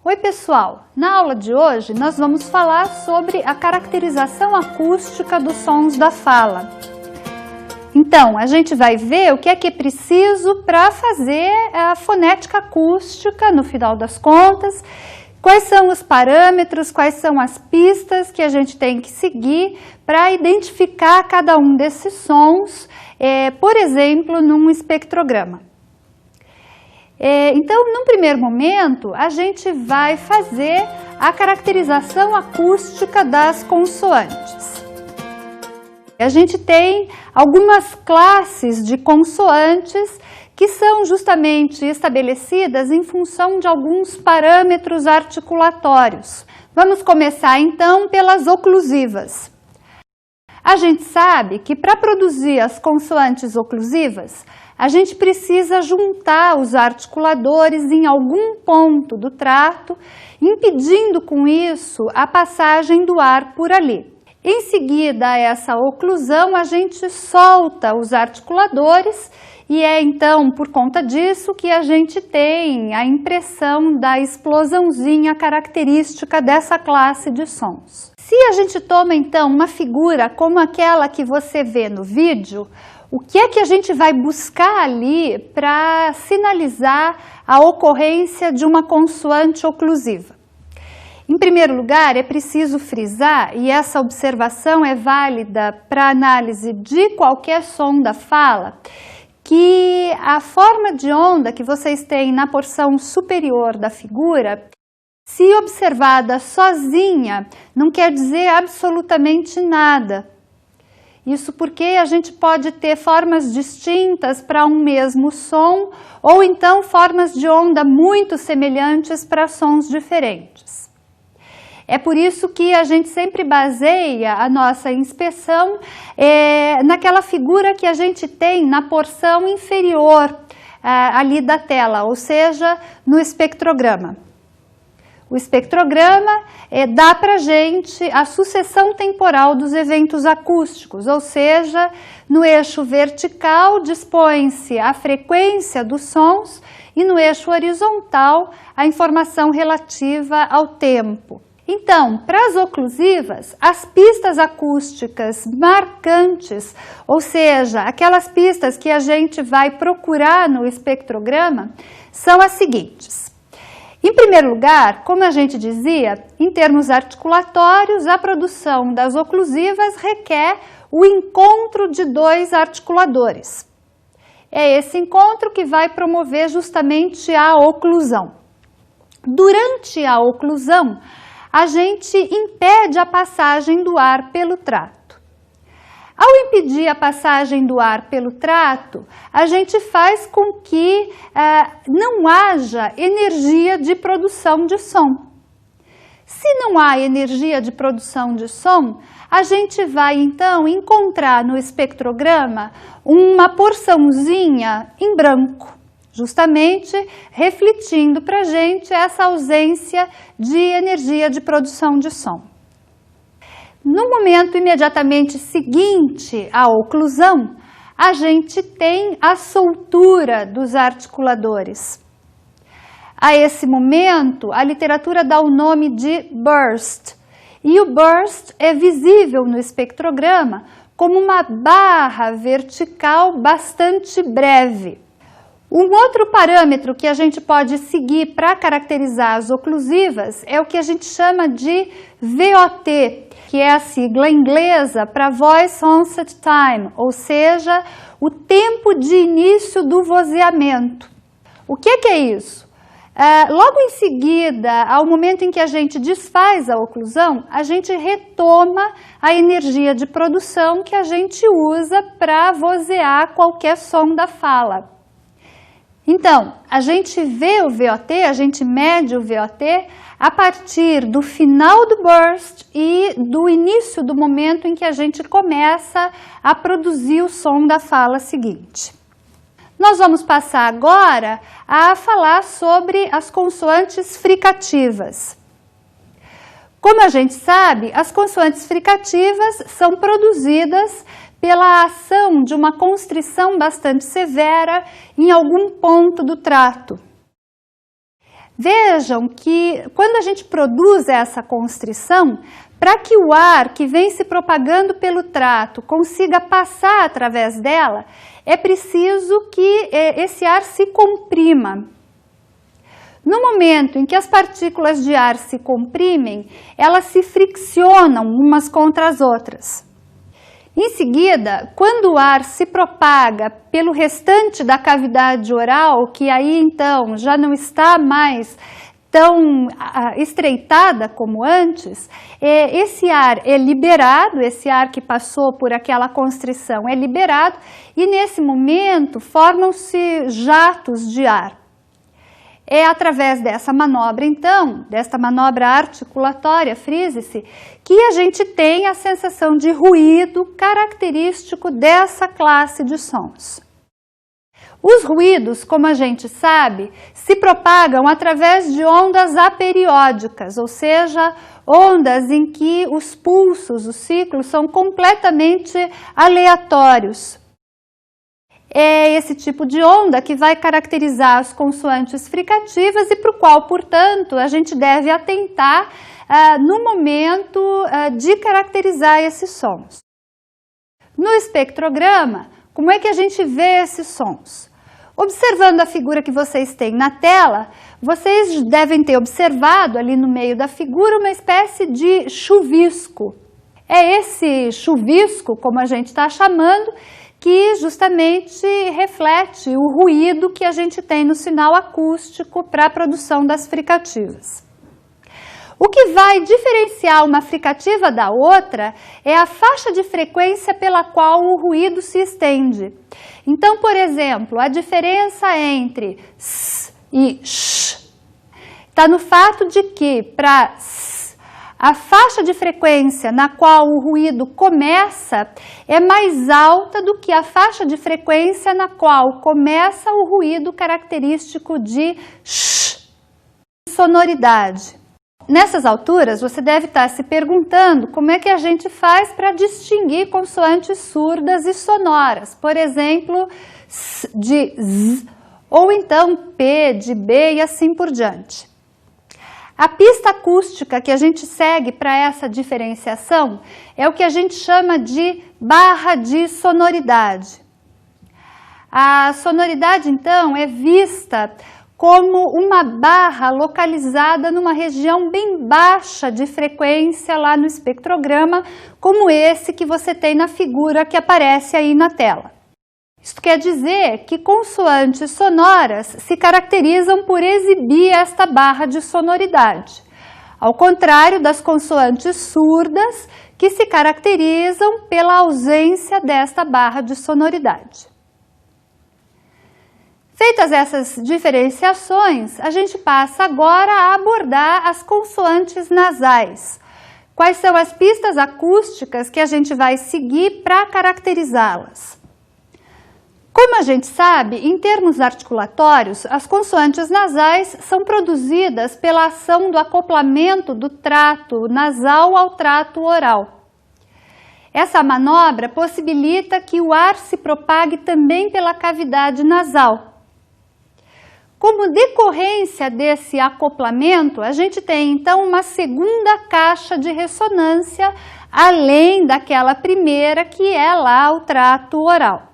Oi pessoal, na aula de hoje nós vamos falar sobre a caracterização acústica dos sons da fala. Então, a gente vai ver o que é preciso para fazer a fonética acústica no final das contas, quais são os parâmetros, quais são as pistas que a gente tem que seguir para identificar cada um desses sons, por exemplo, num espectrograma. Então, num primeiro momento, a gente vai fazer a caracterização acústica das consoantes. A gente tem algumas classes de consoantes que são justamente estabelecidas em função de alguns parâmetros articulatórios. Vamos começar então pelas oclusivas. A gente sabe que para produzir as consoantes oclusivas, a gente precisa juntar os articuladores em algum ponto do trato, impedindo com isso a passagem do ar por ali. Em seguida a essa oclusão, a gente solta os articuladores e é então por conta disso que a gente tem a impressão da explosãozinha característica dessa classe de sons. Se a gente toma então uma figura como aquela que você vê no vídeo, o que é que a gente vai buscar ali para sinalizar a ocorrência de uma consoante oclusiva? Em primeiro lugar, é preciso frisar, e essa observação é válida para análise de qualquer som da fala, que a forma de onda que vocês têm na porção superior da figura, se observada sozinha, não quer dizer absolutamente nada. Isso porque a gente pode ter formas distintas para um mesmo som, ou então formas de onda muito semelhantes para sons diferentes. É por isso que a gente sempre baseia a nossa inspeção naquela figura que a gente tem na porção inferior ali da tela, ou seja, no espectrograma. O espectrograma dá para a gente a sucessão temporal dos eventos acústicos, ou seja, no eixo vertical dispõe-se a frequência dos sons e no eixo horizontal a informação relativa ao tempo. Então, para as oclusivas, as pistas acústicas marcantes, ou seja, aquelas pistas que a gente vai procurar no espectrograma, são as seguintes. Em primeiro lugar, como a gente dizia, em termos articulatórios, a produção das oclusivas requer o encontro de dois articuladores. É esse encontro que vai promover justamente a oclusão. Durante a oclusão, a gente impede a passagem do ar pelo trato. Ao impedir a passagem do ar pelo trato, a gente faz com que não haja energia de produção de som. Se não há energia de produção de som, a gente vai então encontrar no espectrograma uma porçãozinha em branco, justamente refletindo para a gente essa ausência de energia de produção de som. No momento imediatamente seguinte à oclusão, a gente tem a soltura dos articuladores. A esse momento, a literatura dá o nome de burst, e o burst é visível no espectrograma como uma barra vertical bastante breve. Um outro parâmetro que a gente pode seguir para caracterizar as oclusivas é o que a gente chama de VOT, que é a sigla inglesa para Voice Onset Time, ou seja, o tempo de início do vozeamento. O que é isso? Logo em seguida, ao momento em que a gente desfaz a oclusão, a gente retoma a energia de produção que a gente usa para vozear qualquer som da fala. Então, a gente vê o VOT, a gente mede o VOT a partir do final do burst e do início do momento em que a gente começa a produzir o som da fala seguinte. Nós vamos passar agora a falar sobre as consoantes fricativas. Como a gente sabe, as consoantes fricativas são produzidas pela ação de uma constrição bastante severa em algum ponto do trato. Vejam que quando a gente produz essa constrição, para que o ar que vem se propagando pelo trato consiga passar através dela, é preciso que esse ar se comprima. No momento em que as partículas de ar se comprimem, elas se friccionam umas contra as outras. Em seguida, quando o ar se propaga pelo restante da cavidade oral, que aí então já não está mais tão estreitada como antes, esse ar é liberado, esse ar que passou por aquela constrição é liberado e nesse momento formam-se jatos de ar. É através dessa manobra, então, desta manobra articulatória, frise-se, que a gente tem a sensação de ruído característico dessa classe de sons. Os ruídos, como a gente sabe, se propagam através de ondas aperiódicas, ou seja, ondas em que os pulsos, os ciclos, são completamente aleatórios. É esse tipo de onda que vai caracterizar as consoantes fricativas e para o qual, portanto, a gente deve atentar no momento de caracterizar esses sons. No espectrograma, como é que a gente vê esses sons? Observando a figura que vocês têm na tela, vocês devem ter observado ali no meio da figura uma espécie de chuvisco. É esse chuvisco, como a gente está chamando, que justamente reflete o ruído que a gente tem no sinal acústico para a produção das fricativas. O que vai diferenciar uma fricativa da outra é a faixa de frequência pela qual o ruído se estende. Então, por exemplo, a diferença entre s e sh está no fato de que para s, a faixa de frequência na qual o ruído começa é mais alta do que a faixa de frequência na qual começa o ruído característico de sh, sonoridade. Nessas alturas, você deve estar se perguntando como é que a gente faz para distinguir consoantes surdas e sonoras, por exemplo, s de z, ou então p de b e assim por diante. A pista acústica que a gente segue para essa diferenciação é o que a gente chama de barra de sonoridade. A sonoridade, então, é vista como uma barra localizada numa região bem baixa de frequência lá no espectrograma, como esse que você tem na figura que aparece aí na tela. Isso quer dizer que consoantes sonoras se caracterizam por exibir esta barra de sonoridade, ao contrário das consoantes surdas, que se caracterizam pela ausência desta barra de sonoridade. Feitas essas diferenciações, a gente passa agora a abordar as consoantes nasais. Quais são as pistas acústicas que a gente vai seguir para caracterizá-las? Como a gente sabe, em termos articulatórios, as consoantes nasais são produzidas pela ação do acoplamento do trato nasal ao trato oral. Essa manobra possibilita que o ar se propague também pela cavidade nasal. Como decorrência desse acoplamento, a gente tem então uma segunda caixa de ressonância, além daquela primeira que é lá o trato oral.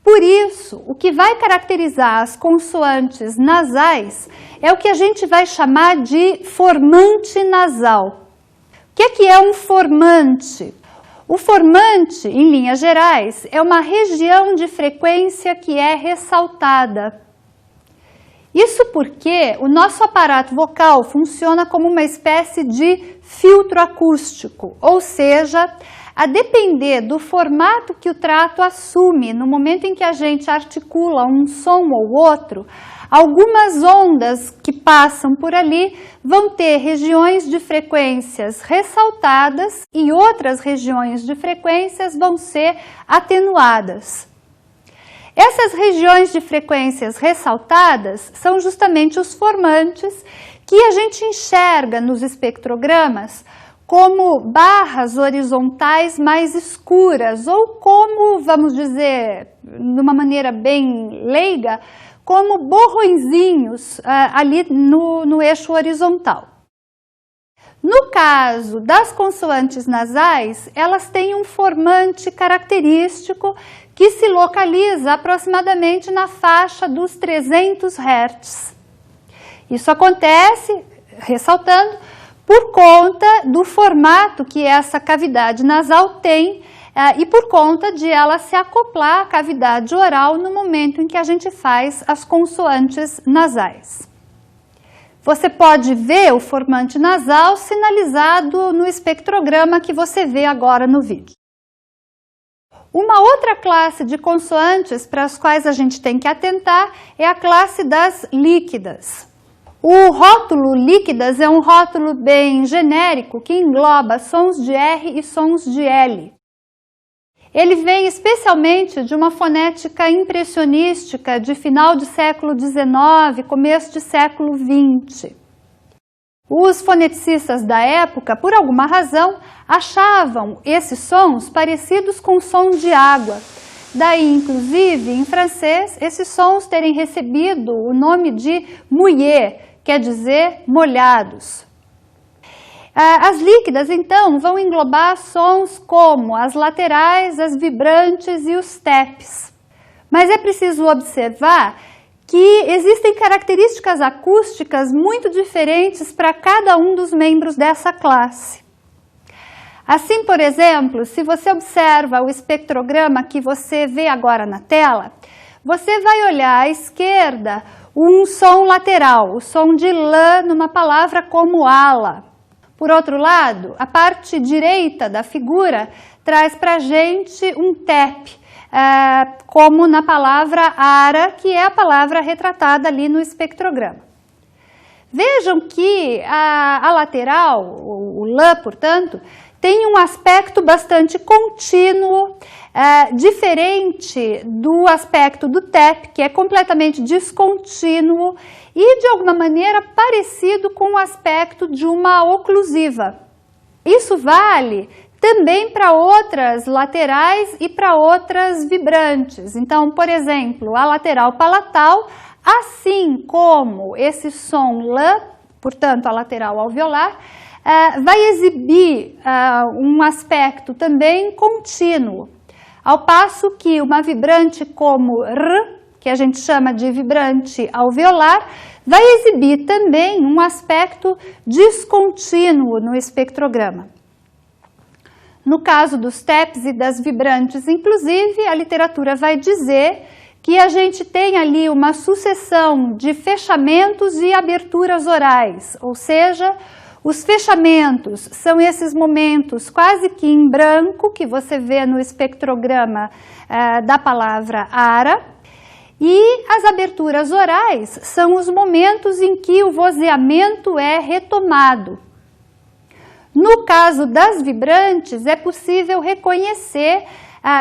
Por isso, o que vai caracterizar as consoantes nasais é o que a gente vai chamar de formante nasal. O que é um formante? O formante, em linhas gerais, é uma região de frequência que é ressaltada. Isso porque o nosso aparato vocal funciona como uma espécie de filtro acústico, ou seja, a depender do formato que o trato assume no momento em que a gente articula um som ou outro, algumas ondas que passam por ali vão ter regiões de frequências ressaltadas e outras regiões de frequências vão ser atenuadas. Essas regiões de frequências ressaltadas são justamente os formantes que a gente enxerga nos espectrogramas como barras horizontais mais escuras ou como, vamos dizer, de uma maneira bem leiga, como borrõezinhos ali no eixo horizontal. No caso das consoantes nasais, elas têm um formante característico que se localiza aproximadamente na faixa dos 300 Hz. Isso acontece, ressaltando, por conta do formato que essa cavidade nasal tem e por conta de ela se acoplar à cavidade oral no momento em que a gente faz as consoantes nasais. Você pode ver o formante nasal sinalizado no espectrograma que você vê agora no vídeo. Uma outra classe de consoantes para as quais a gente tem que atentar é a classe das líquidas. O rótulo líquidas é um rótulo bem genérico que engloba sons de R e sons de L. Ele vem especialmente de uma fonética impressionística de final do século XIX, começo do século XX. Os foneticistas da época, por alguma razão, achavam esses sons parecidos com sons de água. Daí, inclusive, em francês, esses sons terem recebido o nome de mouillé, quer dizer molhados. As líquidas, então, vão englobar sons como as laterais, as vibrantes e os taps. Mas é preciso observar que existem características acústicas muito diferentes para cada um dos membros dessa classe. Assim, por exemplo, se você observa o espectrograma que você vê agora na tela, você vai olhar à esquerda um som lateral, o som de lã numa palavra como ala. Por outro lado, a parte direita da figura traz para a gente um tap, como na palavra ara, que é a palavra retratada ali no espectrograma. Vejam que a lateral, o lã, portanto, tem um aspecto bastante contínuo, diferente do aspecto do tap, que é completamente descontínuo e, de alguma maneira, parecido com o aspecto de uma oclusiva. Isso vale também para outras laterais e para outras vibrantes. Então, por exemplo, a lateral palatal, assim como esse som lã, portanto, a lateral alveolar, vai exibir um aspecto também contínuo, ao passo que uma vibrante como R, que a gente chama de vibrante alveolar, vai exibir também um aspecto descontínuo no espectrograma. No caso dos taps e das vibrantes, inclusive, a literatura vai dizer que a gente tem ali uma sucessão de fechamentos e aberturas orais, ou seja, os fechamentos são esses momentos quase que em branco que você vê no espectrograma da palavra ara, e as aberturas orais são os momentos em que o vozeamento é retomado. No caso das vibrantes, é possível reconhecer,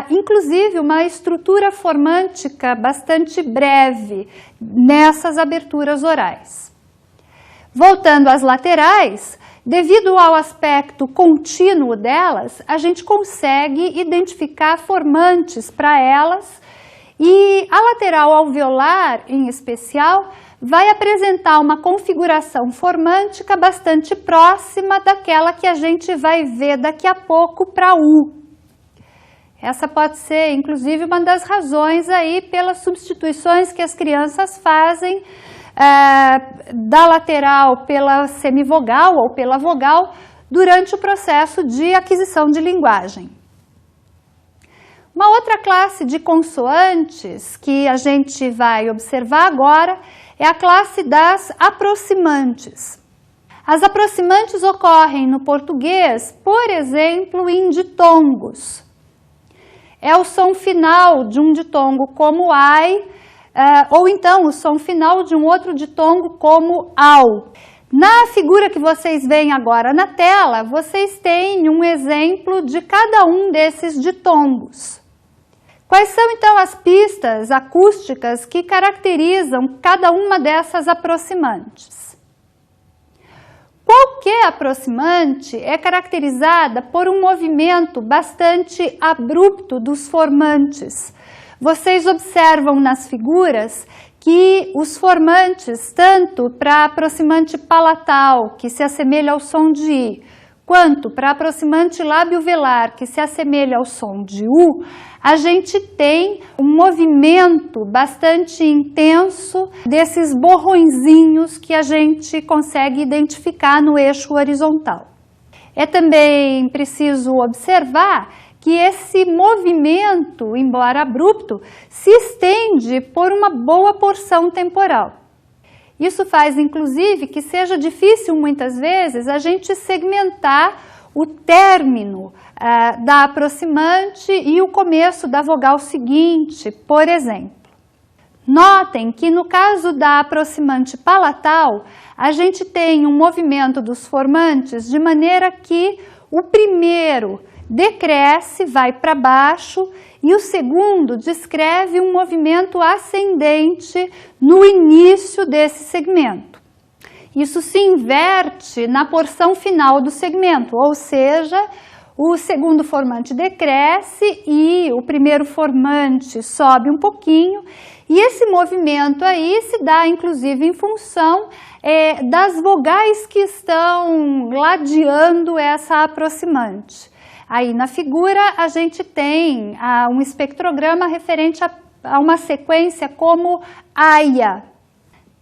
inclusive, uma estrutura formântica bastante breve nessas aberturas orais. Voltando às laterais, devido ao aspecto contínuo delas, a gente consegue identificar formantes para elas e a lateral alveolar, em especial, vai apresentar uma configuração formântica bastante próxima daquela que a gente vai ver daqui a pouco para U. Essa pode ser, inclusive, uma das razões aí pelas substituições que as crianças fazem da lateral pela semivogal ou pela vogal durante o processo de aquisição de linguagem. Uma outra classe de consoantes que a gente vai observar agora é a classe das aproximantes. As aproximantes ocorrem no português, por exemplo, em ditongos. É o som final de um ditongo como ai, ou então o som final de um outro ditongo como au. Na figura que vocês veem agora na tela, vocês têm um exemplo de cada um desses ditongos. Quais são então as pistas acústicas que caracterizam cada uma dessas aproximantes? Qualquer aproximante é caracterizada por um movimento bastante abrupto dos formantes. Vocês observam nas figuras que os formantes, tanto para aproximante palatal, que se assemelha ao som de I, quanto para aproximante lábio-velar, que se assemelha ao som de U, a gente tem um movimento bastante intenso desses borrõezinhos que a gente consegue identificar no eixo horizontal. É também preciso observar que esse movimento, embora abrupto, se estende por uma boa porção temporal. Isso faz, inclusive, que seja difícil, muitas vezes, a gente segmentar o término da aproximante e o começo da vogal seguinte, por exemplo. Notem que, no caso da aproximante palatal, a gente tem um movimento dos formantes de maneira que o primeiro decresce, vai para baixo, e o segundo descreve um movimento ascendente no início desse segmento. Isso se inverte na porção final do segmento, ou seja, o segundo formante decresce e o primeiro formante sobe um pouquinho, e esse movimento aí se dá inclusive em função das vogais que estão ladeando essa aproximante. Aí na figura a gente tem um espectrograma referente a uma sequência como AIA.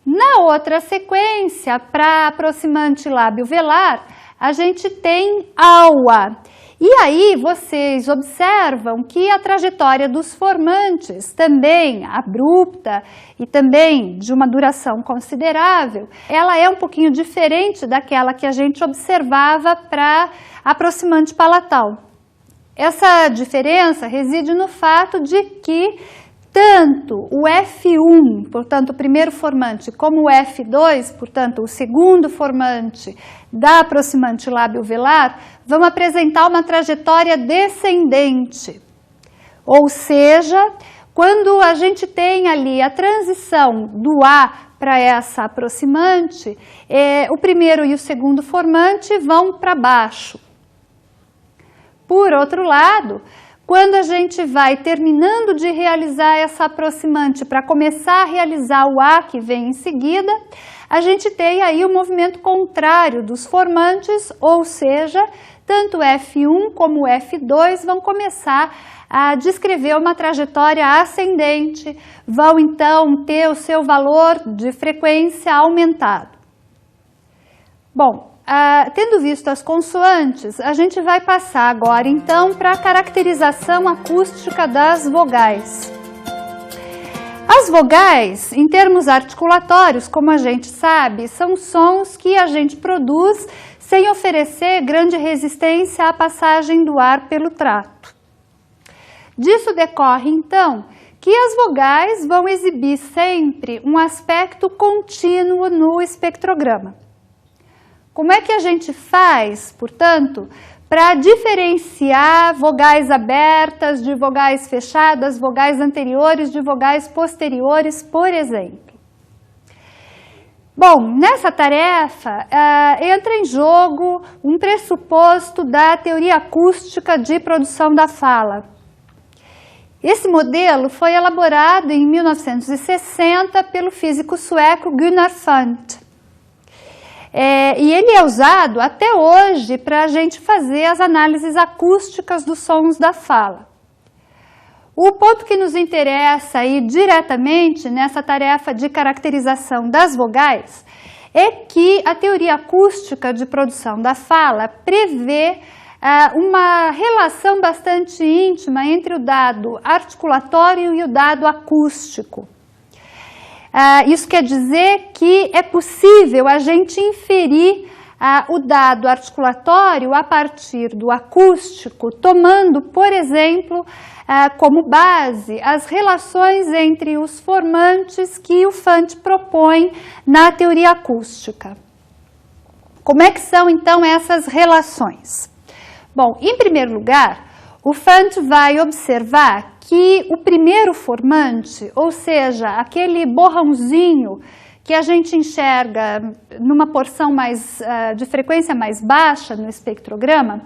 Na outra sequência, para aproximante lábio-velar, a gente tem AUA. E aí vocês observam que a trajetória dos formantes, também abrupta e também de uma duração considerável, ela é um pouquinho diferente daquela que a gente observava para aproximante palatal. Essa diferença reside no fato de que tanto o F1, portanto o primeiro formante, como o F2, portanto o segundo formante da aproximante lábio-velar, vão apresentar uma trajetória descendente. Ou seja, quando a gente tem ali a transição do A para essa aproximante, o primeiro e o segundo formante vão para baixo. Por outro lado, quando a gente vai terminando de realizar essa aproximante para começar a realizar o A que vem em seguida, a gente tem aí o movimento contrário dos formantes, ou seja, tanto F1 como F2 vão começar a descrever uma trajetória ascendente, vão então ter o seu valor de frequência aumentado. Bom, tendo visto as consoantes, a gente vai passar agora então para a caracterização acústica das vogais. As vogais, em termos articulatórios, como a gente sabe, são sons que a gente produz sem oferecer grande resistência à passagem do ar pelo trato. Disso decorre, então, que as vogais vão exibir sempre um aspecto contínuo no espectrograma. Como é que a gente faz, portanto, para diferenciar vogais abertas de vogais fechadas, vogais anteriores de vogais posteriores, por exemplo? Bom, nessa tarefa entra em jogo um pressuposto da teoria acústica de produção da fala. Esse modelo foi elaborado em 1960 pelo físico sueco Gunnar Fundt. E ele é usado até hoje para a gente fazer as análises acústicas dos sons da fala. O ponto que nos interessa aí diretamente nessa tarefa de caracterização das vogais é que a teoria acústica de produção da fala prevê uma relação bastante íntima entre o dado articulatório e o dado acústico. Isso quer dizer que é possível a gente inferir o dado articulatório a partir do acústico, tomando, por exemplo, como base as relações entre os formantes que o Fundt propõe na teoria acústica. Como é que são, então, essas relações? Bom, em primeiro lugar, o Fundt vai observar que o primeiro formante, ou seja, aquele borrãozinho que a gente enxerga numa porção de frequência mais baixa no espectrograma,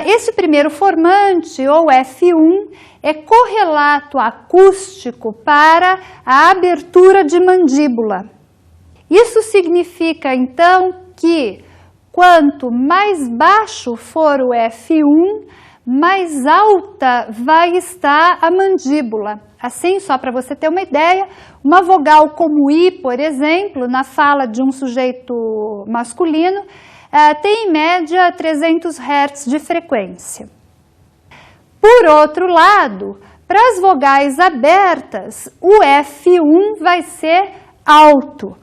Esse primeiro formante, ou F1, é correlato acústico para a abertura de mandíbula. Isso significa, então, que quanto mais baixo for o F1, mais alta vai estar a mandíbula. Assim, só para você ter uma ideia, uma vogal como I, por exemplo, na fala de um sujeito masculino, tem em média 300 Hz de frequência. Por outro lado, para as vogais abertas, o F1 vai ser alto.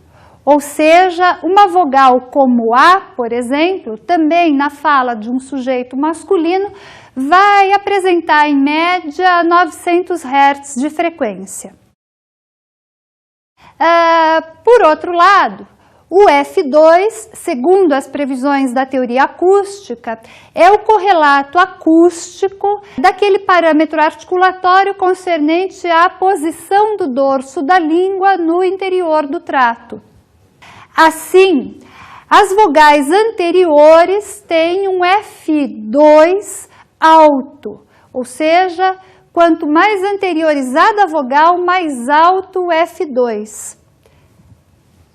Ou seja, uma vogal como A, por exemplo, também na fala de um sujeito masculino, vai apresentar em média 900 Hz de frequência. Por outro lado, o F2, segundo as previsões da teoria acústica, é o correlato acústico daquele parâmetro articulatório concernente à posição do dorso da língua no interior do trato. Assim, as vogais anteriores têm um F2 alto, ou seja, quanto mais anteriorizada a vogal, mais alto o F2.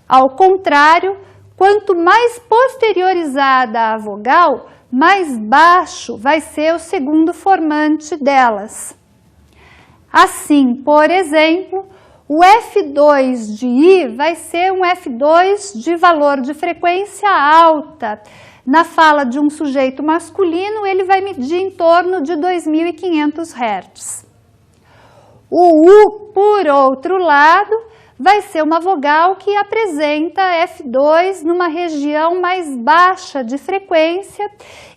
Ao contrário, quanto mais posteriorizada a vogal, mais baixo vai ser o segundo formante delas. Assim, por exemplo, o F2 de I vai ser um F2 de valor de frequência alta. Na fala de um sujeito masculino, ele vai medir em torno de 2.500 Hz. O U, por outro lado, vai ser uma vogal que apresenta F2 numa região mais baixa de frequência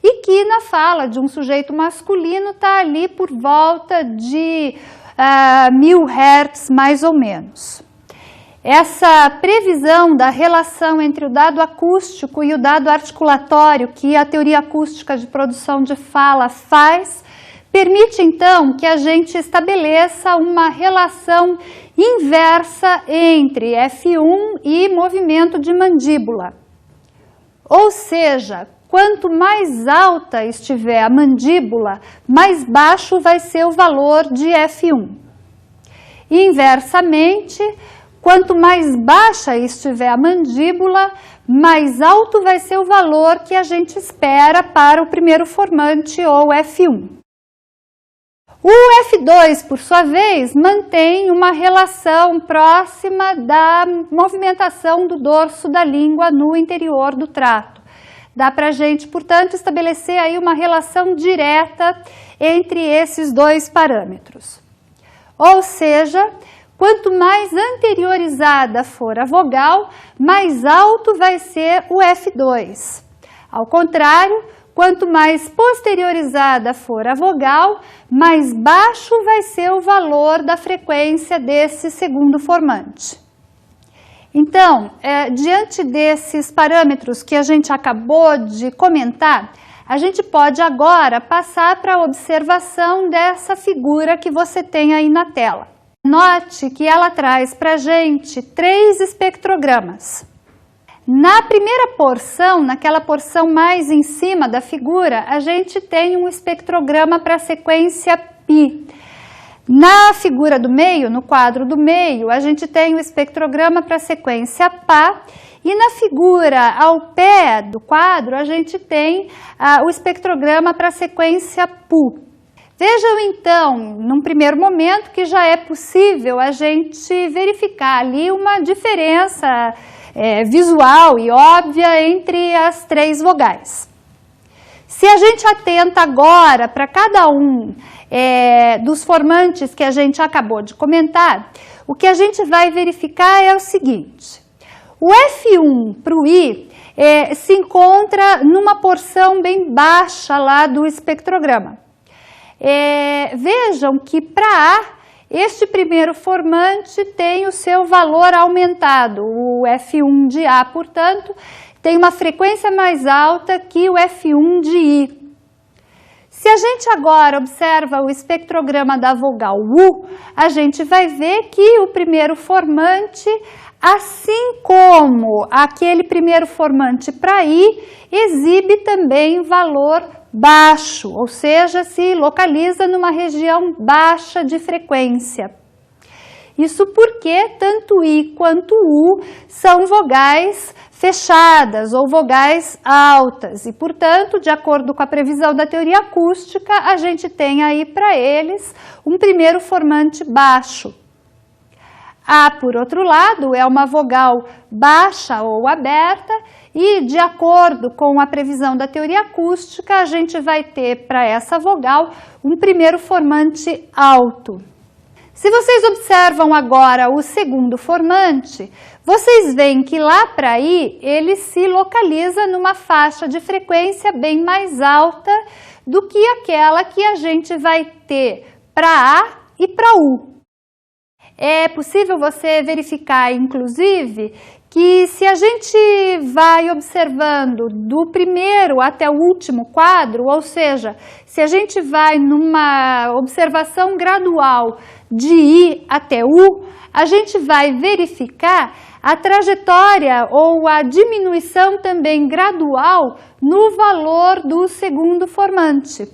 e que na fala de um sujeito masculino está ali por volta de 1.000 Hz mais ou menos. Essa previsão da relação entre o dado acústico e o dado articulatório que a teoria acústica de produção de fala faz, permite então que a gente estabeleça uma relação inversa entre F1 e movimento de mandíbula. Ou seja, quanto mais alta estiver a mandíbula, mais baixo vai ser o valor de F1. Inversamente, quanto mais baixa estiver a mandíbula, mais alto vai ser o valor que a gente espera para o primeiro formante, ou F1. O F2, por sua vez, mantém uma relação próxima da movimentação do dorso da língua no interior do trato. Dá para a gente, portanto, estabelecer aí uma relação direta entre esses dois parâmetros. Ou seja, quanto mais anteriorizada for a vogal, mais alto vai ser o F2. Ao contrário, quanto mais posteriorizada for a vogal, mais baixo vai ser o valor da frequência desse segundo formante. Então, diante desses parâmetros que a gente acabou de comentar, a gente pode agora passar para a observação dessa figura que você tem aí na tela. Note que ela traz para a gente 3 espectrogramas. Na primeira porção, naquela porção mais em cima da figura, a gente tem um espectrograma para a sequência π. Na figura do meio, no quadro do meio, a gente tem o espectrograma para a sequência π. E na figura ao pé do quadro, a gente tem o espectrograma para a sequência π. Vejam então, num primeiro momento, que já é possível a gente verificar ali uma diferença visual e óbvia entre as 3 vogais. Se a gente atenta agora para cada um dos formantes que a gente acabou de comentar, o que a gente vai verificar é o seguinte: o F1 para o I se encontra numa porção bem baixa lá do espectrograma. Vejam que para A, este primeiro formante tem o seu valor aumentado. O F1 de A, portanto, tem uma frequência mais alta que o F1 de I. Se a gente agora observa o espectrograma da vogal U, a gente vai ver que o primeiro formante, assim como aquele primeiro formante para I, exibe também valor baixo, ou seja, se localiza numa região baixa de frequência. Isso porque tanto I quanto U são vogais fechadas ou vogais altas e, portanto, de acordo com a previsão da teoria acústica, a gente tem aí para eles um primeiro formante baixo. A, por outro lado, é uma vogal baixa ou aberta e, de acordo com a previsão da teoria acústica, a gente vai ter para essa vogal um primeiro formante alto. Se vocês observam agora o segundo formante, vocês veem que lá para I ele se localiza numa faixa de frequência bem mais alta do que aquela que a gente vai ter para A e para U. É possível você verificar, inclusive, que se a gente vai observando do primeiro até o último quadro, ou seja, se a gente vai numa observação gradual de I até U, a gente vai verificar a trajetória ou a diminuição também gradual no valor do segundo formante.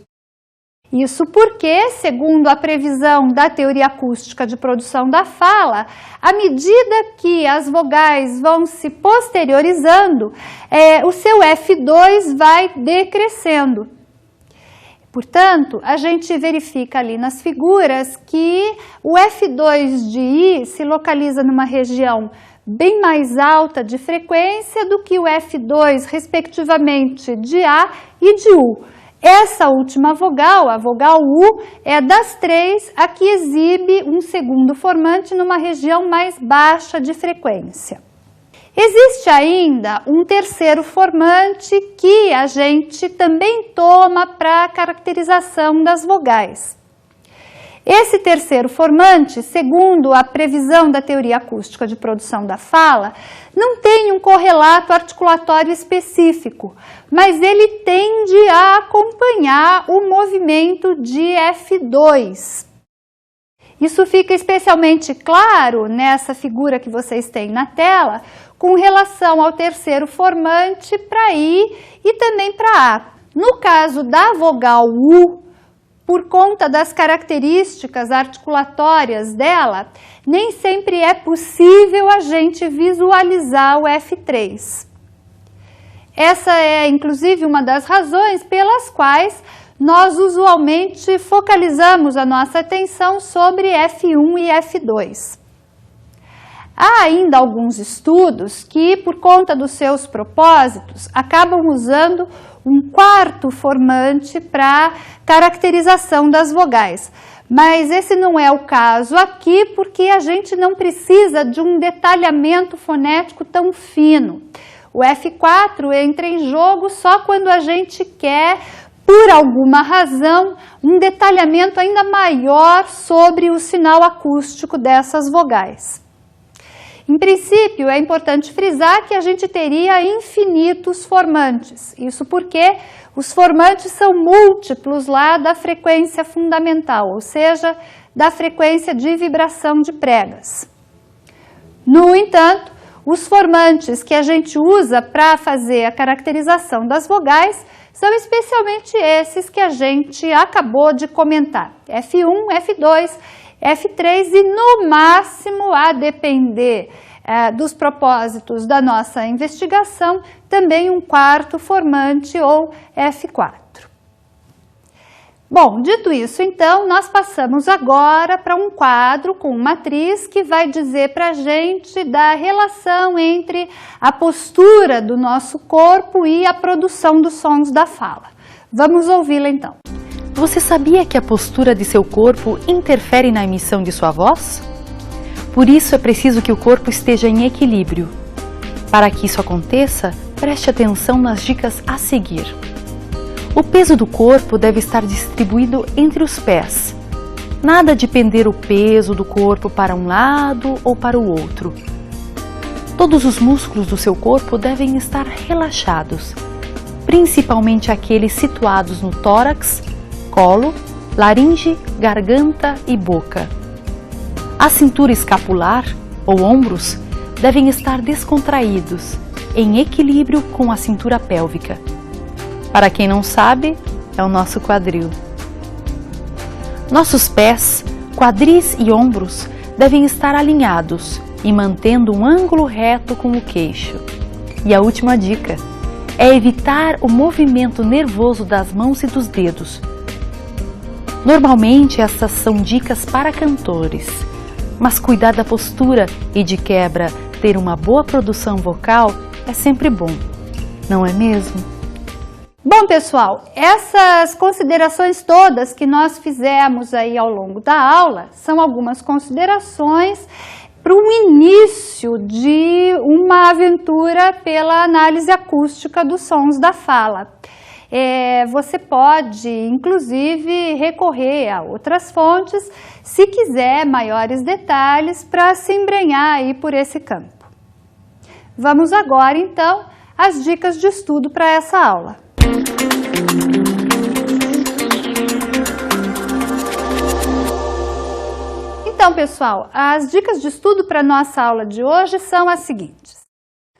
Isso porque, segundo a previsão da teoria acústica de produção da fala, à medida que as vogais vão se posteriorizando, o seu F2 vai decrescendo. Portanto, a gente verifica ali nas figuras que o F2 de I se localiza numa região bem mais alta de frequência do que o F2, respectivamente, de A e de U. Essa última vogal, a vogal U, é das três a que exibe um segundo formante numa região mais baixa de frequência. Existe ainda um terceiro formante que a gente também toma para a caracterização das vogais. Esse terceiro formante, segundo a previsão da teoria acústica de produção da fala, não tem um correlato articulatório específico, mas ele tende a acompanhar o movimento de F2. Isso fica especialmente claro nessa figura que vocês têm na tela, com relação ao terceiro formante para I e também para A. No caso da vogal U, por conta das características articulatórias dela, nem sempre é possível a gente visualizar o F3. Essa é, inclusive, uma das razões pelas quais nós usualmente focalizamos a nossa atenção sobre F1 e F2. Há ainda alguns estudos que, por conta dos seus propósitos, acabam usando um quarto formante para caracterização das vogais. Mas esse não é o caso aqui, porque a gente não precisa de um detalhamento fonético tão fino. O F4 entra em jogo só quando a gente quer, por alguma razão, um detalhamento ainda maior sobre o sinal acústico dessas vogais. Em princípio, é importante frisar que a gente teria infinitos formantes. Isso porque os formantes são múltiplos lá da frequência fundamental, ou seja, da frequência de vibração de pregas. No entanto, os formantes que a gente usa para fazer a caracterização das vogais são especialmente esses que a gente acabou de comentar. F1, F2, F3 e, no máximo, a depender dos propósitos da nossa investigação, também um quarto formante ou F4. Bom, dito isso, então, nós passamos agora para um quadro com matriz que vai dizer para a gente da relação entre a postura do nosso corpo e a produção dos sons da fala. Vamos ouvi-la então. Você sabia que a postura de seu corpo interfere na emissão de sua voz? Por isso é preciso que o corpo esteja em equilíbrio. Para que isso aconteça, preste atenção nas dicas a seguir. O peso do corpo deve estar distribuído entre os pés. Nada de pender o peso do corpo para um lado ou para o outro. Todos os músculos do seu corpo devem estar relaxados, principalmente aqueles situados no tórax, colo, laringe, garganta e boca. A cintura escapular ou ombros devem estar descontraídos, em equilíbrio com a cintura pélvica. Para quem não sabe, é o nosso quadril. Nossos pés, quadris e ombros devem estar alinhados e mantendo um ângulo reto com o queixo. E a última dica é evitar o movimento nervoso das mãos e dos dedos. Normalmente essas são dicas para cantores, mas cuidar da postura e de quebra ter uma boa produção vocal é sempre bom, não é mesmo? Bom, pessoal, essas considerações todas que nós fizemos aí ao longo da aula são algumas considerações para o início de uma aventura pela análise acústica dos sons da fala. Você pode, inclusive, recorrer a outras fontes se quiser maiores detalhes para se embrenhar aí por esse campo. Vamos agora, então, às dicas de estudo para essa aula. Então, pessoal, as dicas de estudo para a nossa aula de hoje são as seguintes.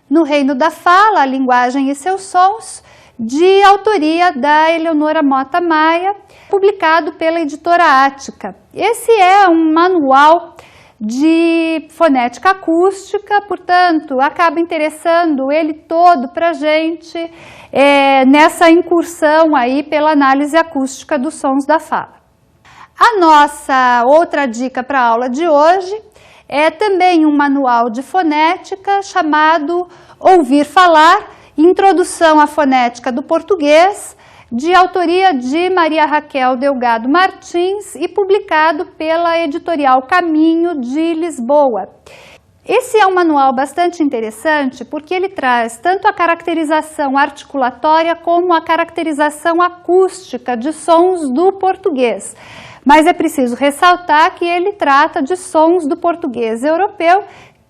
No Reino da Fala, a Linguagem e seus Sons, de autoria da Eleonora Mota Maia, publicado pela editora Ática. Esse é um manual de fonética acústica, portanto, acaba interessando ele todo para a gente nessa incursão aí pela análise acústica dos sons da fala. A nossa outra dica para a aula de hoje é também um manual de fonética chamado Ouvir Falar, Introdução à Fonética do Português, de autoria de Maria Raquel Delgado Martins e publicado pela editorial Caminho de Lisboa. Esse é um manual bastante interessante porque ele traz tanto a caracterização articulatória como a caracterização acústica de sons do português. Mas é preciso ressaltar que ele trata de sons do português europeu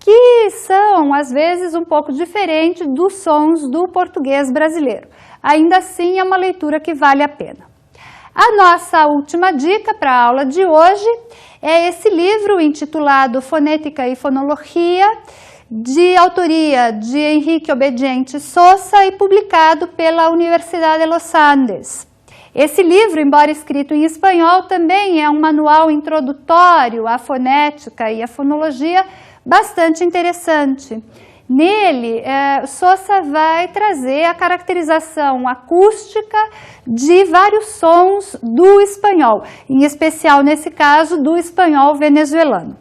que são, às vezes, um pouco diferentes dos sons do português brasileiro. Ainda assim, é uma leitura que vale a pena. A nossa última dica para a aula de hoje é esse livro intitulado Fonética e Fonologia, de autoria de Henrique Obediente Sousa e publicado pela Universidade de Los Andes. Esse livro, embora escrito em espanhol, também é um manual introdutório à fonética e à fonologia bastante interessante. Nele, Sousa vai trazer a caracterização acústica de vários sons do espanhol, em especial, nesse caso, do espanhol venezuelano.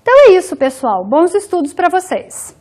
Então é isso, pessoal. Bons estudos para vocês!